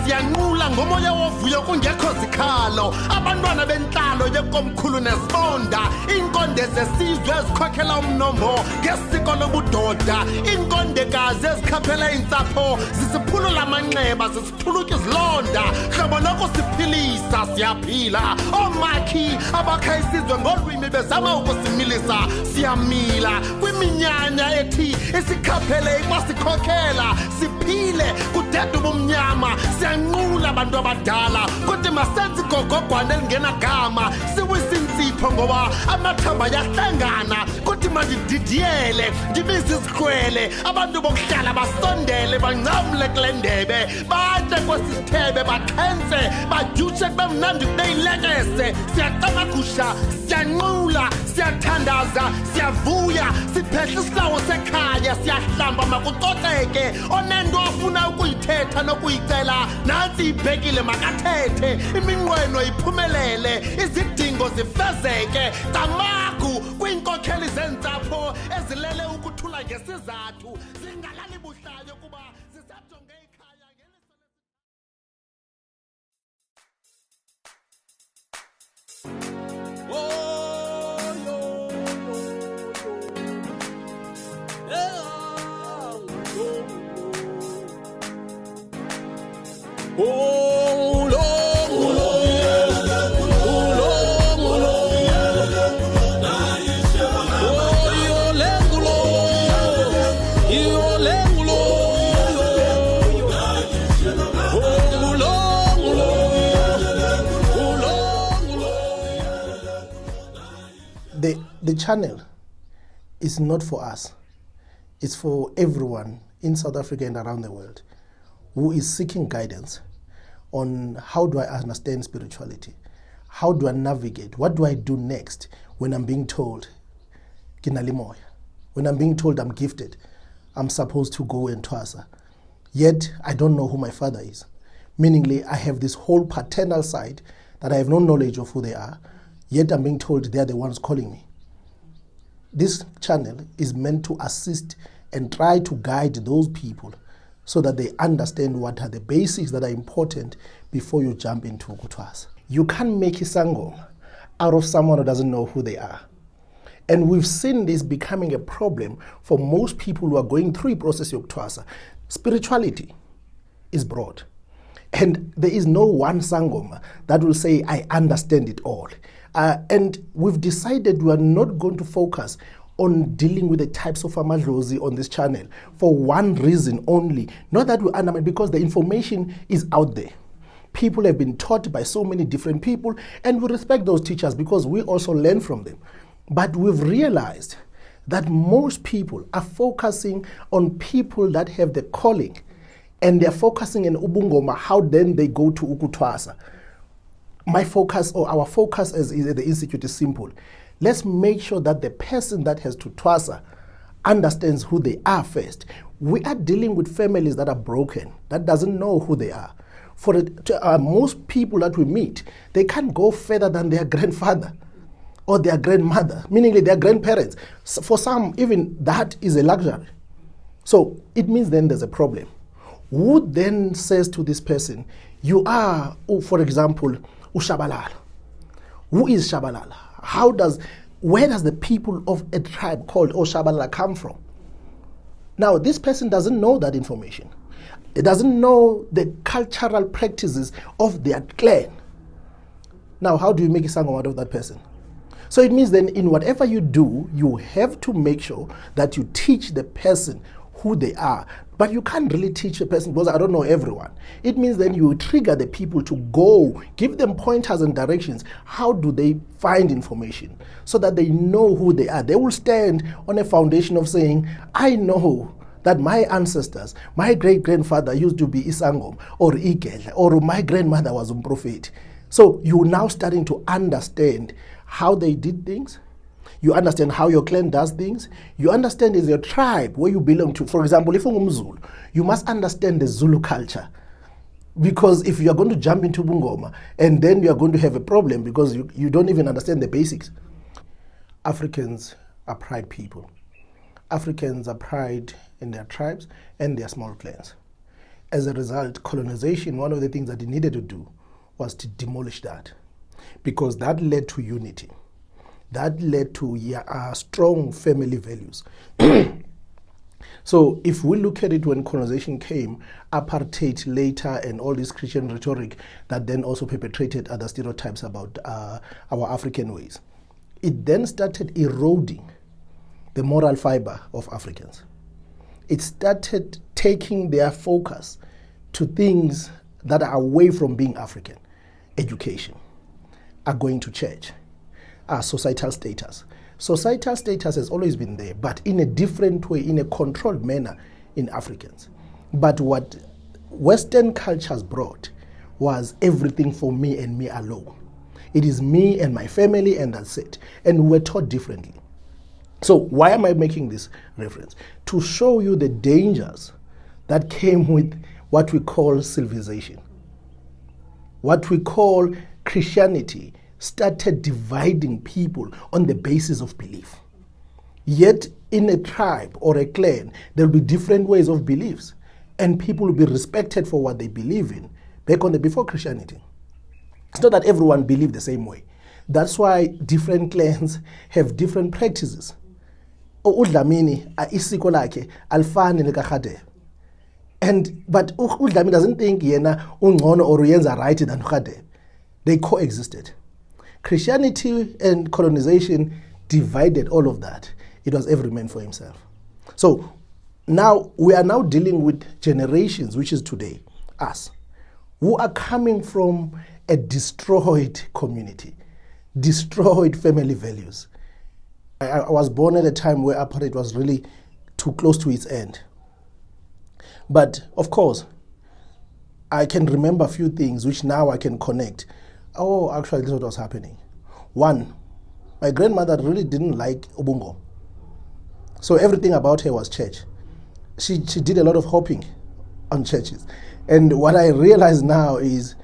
siyanqula ngomoya wovuyo kungekho zikhalo abantwana bentlalo yekomkhulu nesibonda iinkonde zesizwe ezikhokhela umnombo ngesiko lobudoda iinkondekazi ezikhaphela iintsapho zisiphulula amanxeba zisithuluka izilonda hlobo lokusiphilisa siyaphila oomakhi abakha isizwe ngolwimi bezama ukusimilisa siyamila kwiminyanya ethi isikhaphele imasikhokhela siphile kudeda ubumnyama siyanqula abantu abadala kuthi masenze igogogwane elingenagama siwisa intsipho ngoba amathamba yahlangana kuthi mandididiyele ndibize izikrwele abantu bokuhlala basondele bancamle kule ndebe batye kwesithebe bakhense badyutshe kube mnandi kube yilekese siyacamagusha siyanqula siyathandaza siyavuya siphehle isilawo sekhaya siyahlamba makucoceke onento afuna ukuyithetha nokuyicela nantsi ibhekile makathethe iminqweno iphumelele izidingo zifezeke Camagu kwiinkokheli zentsapho ezilele ukuthula ngesizathu zingalali buhlayo kuba zisajonge ikhaya The channel is not for us. It's for everyone in South Africa and around the world who is seeking guidance on how do I understand spirituality? How do I navigate? What do I do next when I'm being told, Kinalimoya? When I'm being told I'm gifted, I'm supposed to go and twasa. Yet I don't know who my father is. Meaningly, I have this whole paternal side that I have no knowledge of who they are, yet I'm being told they're the ones calling me. This channel is meant to assist and try to guide those people so that they understand what are the basics that are important before you jump into ukutwasa. You can't make isangoma out of someone who doesn't know who they are. And we've seen this becoming a problem for most people who are going through a process of twasa. Spirituality is broad. And there is no one sangoma that will say, I understand it all. And we've decided we are not going to focus on dealing with the types of amadlozi on this channel for one reason only. Not that we undermine, because the information is out there. People have been taught by so many different people, and we respect those teachers because we also learn from them. But we've realized that most people are focusing on people that have the calling, and they're focusing in ubungoma, how then they go to ukutwasa. My focus, or our focus as the Institute, is simple. Let's make sure that the person that has to twasa understands who they are first. We are dealing with families that are broken, that doesn't know who they are. For most people that we meet, they can't go further than their grandfather or their grandmother, meaning their grandparents. For some, even that is a luxury. So it means then there's a problem. Who then says to this person, you are, for example, Ushabalala. Who is Shabalala? Where does the people of a tribe called Oshabalala come from? Now, this person doesn't know that information. It doesn't know the cultural practices of their clan. Now, how do you make a sangoma out of that person? So it means then in whatever you do, you have to make sure that you teach the person who they are. But you can't really teach a person because I don't know everyone. It means then you trigger the people to go, give them pointers and directions. How do they find information so that they know who they are? They will stand on a foundation of saying, I know that my ancestors, my great-grandfather used to be Isangom or Igedla, or my grandmother was a prophet. So you're now starting to understand how they did things. You understand how your clan does things. You understand is your tribe, where you belong to. For example, if you're Zulu, you must understand the Zulu culture. Because if you are going to jump into Bungoma, and then you are going to have a problem because you don't even understand the basics. Africans are pride people. Africans are pride in their tribes and their small clans. As a result, colonization, one of the things that it needed to do was to demolish that, because that led to unity. That led to strong family values. So if we look at it, when colonization came, apartheid later, and all this Christian rhetoric that then also perpetrated other stereotypes about our African ways, it then started eroding the moral fiber of Africans. It started taking their focus to things that are away from being African. Education, are going to church, societal status. Societal status has always been there, but in a different way, in a controlled manner in Africans. But what Western cultures brought was everything for me and me alone. It is me and my family, and that's it. And we're taught differently. So why am I making this reference? To show you the dangers that came with what we call civilization. What we call Christianity started dividing people on the basis of belief. Yet in a tribe or a clan, there will be different ways of beliefs, and people will be respected for what they believe in before Christianity. It's not that everyone believed the same way. That's why different clans have different practices. uDlamini isiko lakhe alifani likaGadebe. But uDlamini doesn't think yena ungcono or uyenza right than uGadebe. They coexisted. Christianity and colonization divided all of that. It was every man for himself. So now we are now dealing with generations, which is today, us, who are coming from a destroyed community, destroyed family values. I was born at a time where apartheid was really too close to its end. But of course, I can remember a few things which now I can connect. Oh, actually, this is what was happening. One, my grandmother really didn't like Ubungo. So everything about her was church. She did a lot of hopping on churches. And what I realize now is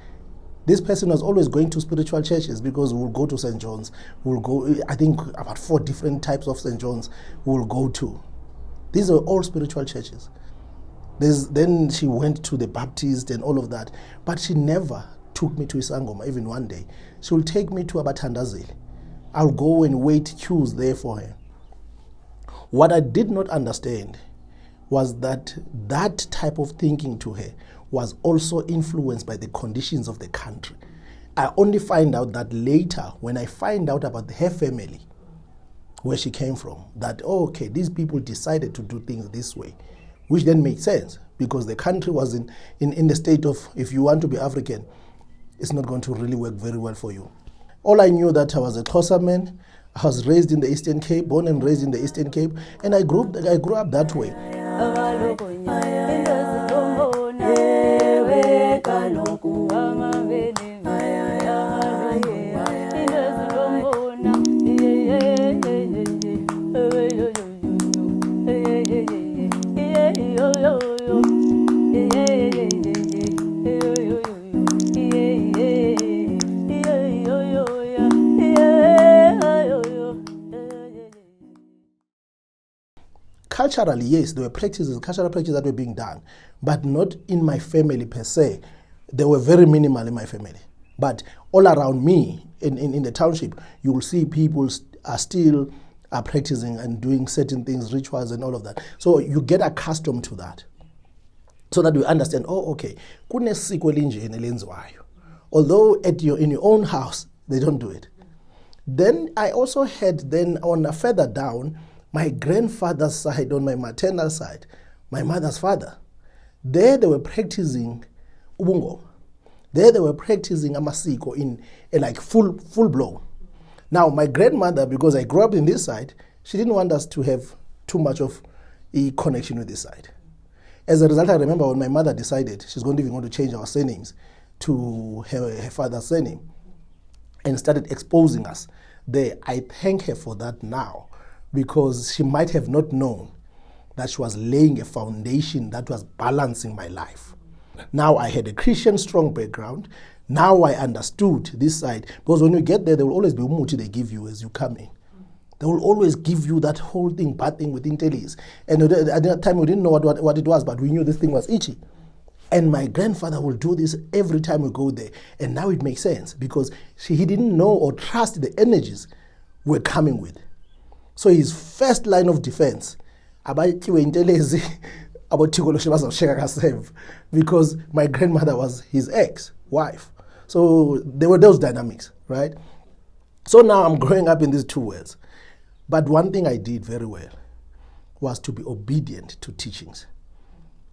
this person was always going to spiritual churches, because we'll go to St. John's. We'll go, I think, about 4 different types of St. John's we'll go to. These are all spiritual churches. Then she went to the Baptist and all of that. But she never took me to Isangoma, even one day. She will take me to Abathandazeli. I'll go and wait queues there for her. What I did not understand was that that type of thinking to her was also influenced by the conditions of the country. I only find out that later, when I find out about her family, where she came from, that, oh, okay, these people decided to do things this way, which then made sense, because the country was in the state of, if you want to be African, it's not going to really work very well for you. All I knew that I was a Xhosa man. I was raised in the Eastern Cape, born and raised in the Eastern Cape, and I grew up that way. Culturally, yes, there were cultural practices that were being done, but not in my family per se. They were very minimal in my family. But all around me, in the township, you will see people are still practicing and doing certain things, rituals and all of that. So you get accustomed to that, so that you understand, oh, okay, although in your own house, they don't do it. Then I also had on a further down, my grandfather's side, on my maternal side, my mother's father, there they were practicing ubungo. There they were practicing amasiko in like full blown. Now my grandmother, because I grew up in this side, she didn't want us to have too much of a connection with this side. As a result, I remember when my mother decided she's going to change our surnames to her father's surname and started exposing us there. I thank her for that now, because she might have not known that she was laying a foundation that was balancing my life. Now I had a Christian strong background. Now I understood this side, because when you get there, there will always be umuti they give you as you come in. They will always give you that whole thing, bad thing with intellis. And at that time we didn't know what it was, but we knew this thing was itchy. And my grandfather will do this every time we go there. And now it makes sense because he didn't know or trust the energies we're coming with. So his first line of defense, because my grandmother was his ex-wife. So there were those dynamics, right? So now I'm growing up in these two worlds. But one thing I did very well was to be obedient to teachings.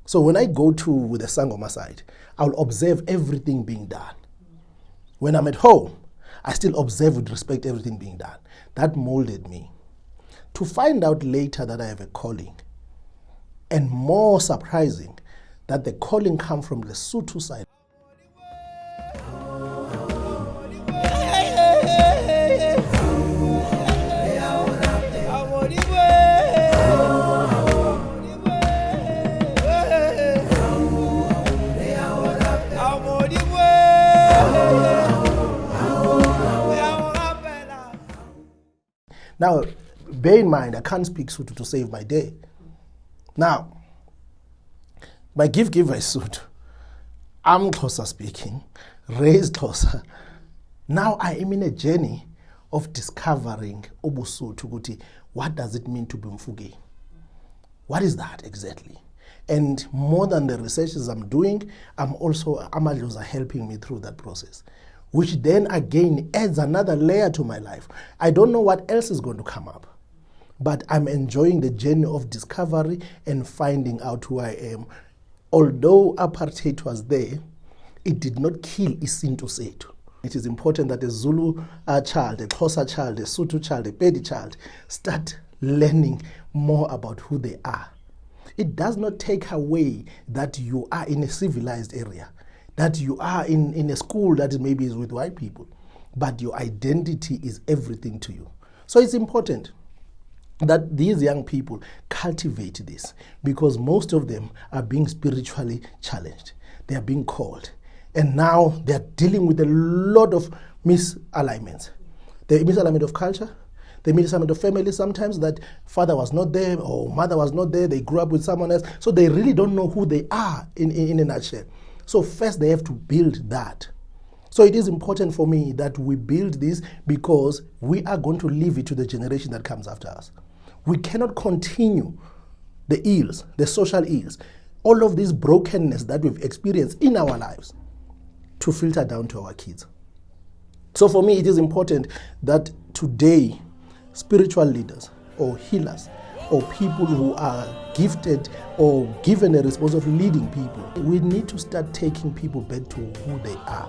So when I go to the Sangoma side, I'll observe everything being done. When I'm at home, I still observe with respect everything being done. That molded me. To find out later that I have a calling, and more surprising, that the calling comes from the Sotho side. Now, bear in mind, I can't speak Sotho to save my day. Now, my gift giver is Sotho. I'm Xhosa speaking, raised Xhosa. Now I am in a journey of discovering Ubusotho. What does it mean to be Mfuge? What is that exactly? And more than the researches I'm doing, Amadlos are helping me through that process, which then again adds another layer to my life. I don't know what else is going to come up, but I'm enjoying the journey of discovery and finding out who I am. Although apartheid was there, it did not kill Isintu Sethu. It is important that a Zulu child, a Xhosa child, a Sotho child, a Pedi child start learning more about who they are. It does not take away that you are in a civilized area, that you are in a school that maybe is with white people, but your identity is everything to you. So it's important that these young people cultivate this, because most of them are being spiritually challenged. They are being called. And now they are dealing with a lot of misalignments. The misalignment of culture, the misalignment of family sometimes, that father was not there or mother was not there, they grew up with someone else, so they really don't know who they are in a nutshell. So first they have to build that. So it is important for me that we build this, because we are going to leave it to the generation that comes after us. We cannot continue the ills, the social ills, all of this brokenness that we've experienced in our lives to filter down to our kids. So for me, it is important that today, spiritual leaders or healers or people who are gifted or given a responsibility of leading people, we need to start taking people back to who they are.